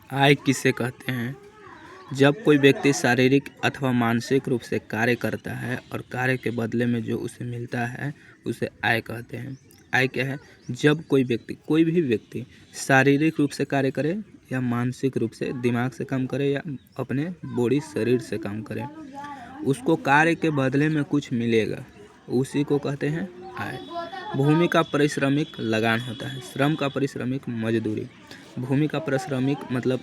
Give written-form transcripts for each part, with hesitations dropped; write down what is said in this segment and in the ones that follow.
आय किसे कहते हैं? जब कोई व्यक्ति शारीरिक अथवा मानसिक रूप से कार्य करता है और कार्य के बदले में जो उसे मिलता है उसे आय कहते हैं। आय क्या है? जब कोई भी व्यक्ति शारीरिक रूप से कार्य करे या मानसिक रूप से दिमाग से काम करे या अपने बॉडी शरीर से काम करे, उसको कार्य के बदले में कुछ मिलेगा, उसी को कहते हैं आय। भूमि का पारिश्रमिक लगान होता है। श्रम का पारिश्रमिक मजदूरी। भूमि का पारिश्रमिक मतलब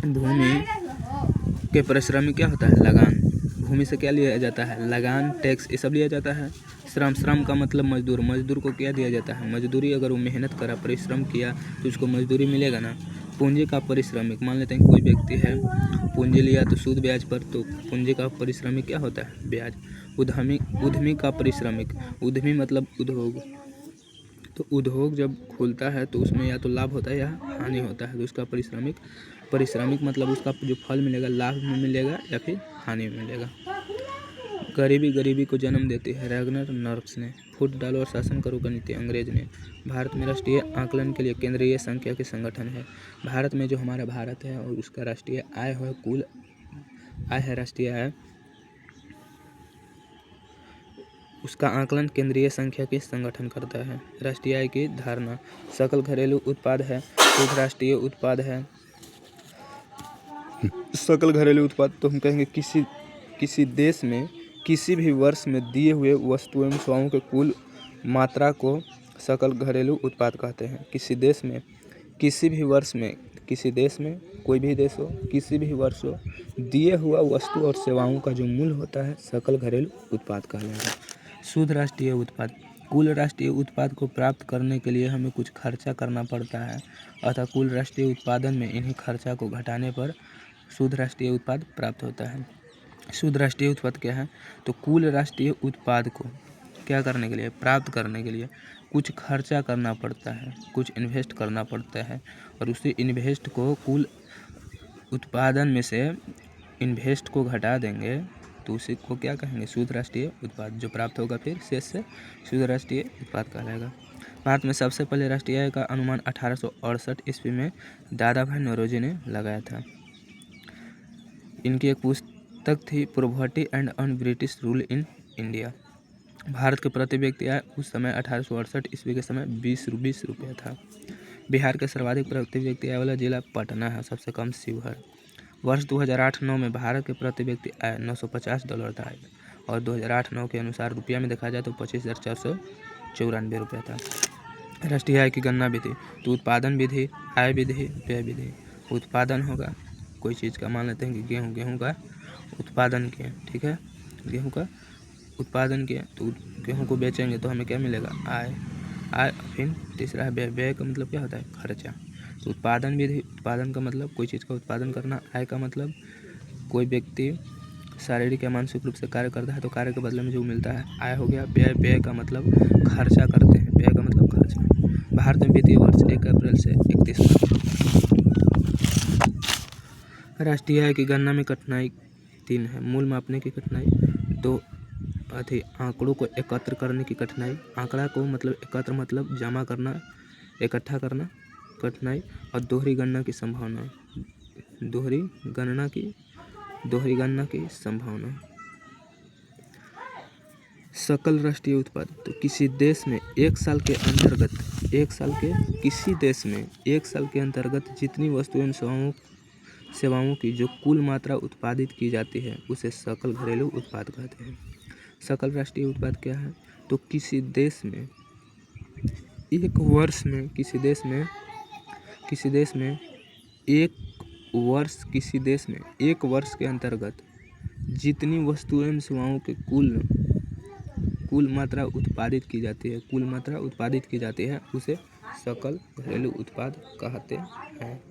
भूमि के पारिश्रमिक क्या होता है? लगान। भूमि से क्या लिया जाता है? लगान, टैक्स, ये सब लिया जाता है। श्रम का मतलब मजदूर। मजदूर को क्या दिया जाता है? मजदूरी। अगर वो मेहनत करा, परिश्रम किया तो उसको मजदूरी मिलेगा ना। पूंजी का पारिश्रमिक, मान लेते हैं कोई व्यक्ति है, पूंजी लिया तो सूद ब्याज पर, तो पूंजी का पारिश्रमिक क्या होता है? ब्याज। उद्यमी का पारिश्रमिक। उद्यमी मतलब उद्योग। तो उद्योग जब खुलता है तो उसमें या तो लाभ होता है या हानि होता है, तो उसका पारिश्रमिक मतलब उसका जो फल मिलेगा लाभ में मिलेगा या फिर हानि में मिलेगा। गरीबी को जन्म देती है। रैगनर नर्क्स ने। फूट डालो और शासन करो का नीति अंग्रेज ने। भारत में राष्ट्रीय आकलन के लिए केंद्रीय सांख्यिकी संगठन है। भारत में जो हमारा भारत है और उसका राष्ट्रीय आय है, कुल आय है, राष्ट्रीय आय, उसका आकलन केंद्रीय सांख्यिकी संगठन करता है। राष्ट्रीय आय की धारणा। सकल घरेलू उत्पाद है, शुद्ध राष्ट्रीय उत्पाद है। सकल घरेलू उत्पाद तो हम कहेंगे किसी देश में किसी भी वर्ष में दिए हुए वस्तुओं एवं सेवाओं के कुल मात्रा को सकल घरेलू उत्पाद कहते हैं। किसी देश में कोई भी देश हो, किसी भी वर्ष हो, दिए हुआ वस्तु और सेवाओं का जो मूल्य होता है सकल घरेलू उत्पाद कहलाएगा। शुद्ध राष्ट्रीय उत्पाद। कुल राष्ट्रीय उत्पाद को प्राप्त करने के लिए हमें कुछ खर्चा करना पड़ता है, अतः कुल राष्ट्रीय उत्पादन में इन्हीं खर्चा को घटाने पर शुद्ध राष्ट्रीय उत्पाद प्राप्त होता है। शुद्ध राष्ट्रीय उत्पाद क्या है? तो कुल राष्ट्रीय उत्पाद को क्या करने के लिए? प्राप्त करने के लिए कुछ खर्चा करना पड़ता है, कुछ इन्वेस्ट करना पड़ता है, और उसी इन्वेस्ट को कुल उत्पादन में से इन्वेस्ट को घटा देंगे तो उसी को क्या कहेंगे? शुद्ध राष्ट्रीय उत्पाद। जो प्राप्त होगा फिर शेष से शुद्ध राष्ट्रीय उत्पाद कहलाएगा। भारत में सबसे पहले राष्ट्रीय आय का अनुमान 1868 ईस्वी में दादा भाई नौरोजी ने लगाया था। इनकी एक पुस्तक थी poverty and un British rule in India. Bharat के प्रति व्यक्ति आय उस समय 1868 ईस्वी के समय 20 रुपये था। बिहार के सर्वाधिक प्रति व्यक्ति आय वाला जिला पटना है, सबसे कम शिवहर। वर्ष 2008-9 में भारत के प्रति व्यक्ति आय $950 था और 2008-9 के अनुसार रुपया में देखा जाए तो 25,494 रुपया था। राष्ट्रीय आय की गणना विधि। तो उत्पादन विधि, आय विधि, व्यय विधि। उत्पादन होगा कोई चीज़ का, मान लेते हैं कि गेहूँ का उत्पादन किए, ठीक है, गेहूँ का उत्पादन किए तो गेहूँ को बेचेंगे तो हमें क्या मिलेगा? आय। फिर तीसरा है व्यय। व्यय का मतलब क्या होता है? खर्चा। तो उत्पादन विधि, उत्पादन का मतलब कोई चीज़ का उत्पादन करना। आय का मतलब कोई व्यक्ति शारीरिक या मानसिक रूप से कार्य करता है तो कार्य के बदले में जो मिलता है आय हो गया। व्यय का मतलब खर्चा करते हैं, व्यय का मतलब खर्चा। भारत में वित्तीय वर्ष 1 अप्रैल से 31 मार्च। राष्ट्रीय आय की गणना में कठिनाई 3 है। मूल मापने की कठिनाई, आंकड़ों को एकत्र करने की कठिनाई। आंकड़ा को मतलब एकत्र मतलब जमा करना, इकट्ठा करना कठिनाई, और दोहरी गणना की संभावना। सकल राष्ट्रीय उत्पाद। तो किसी देश में एक साल के अंतर्गत जितनी वस्तुएं एवं सेवाओं की जो कुल मात्रा उत्पादित की जाती है उसे सकल घरेलू उत्पाद कहते हैं। सकल राष्ट्रीय उत्पाद क्या है? तो किसी देश में एक वर्ष के अंतर्गत जितनी वस्तुएं एवं सेवाओं के कुल मात्रा उत्पादित की जाती है उसे सकल घरेलू उत्पाद कहते हैं।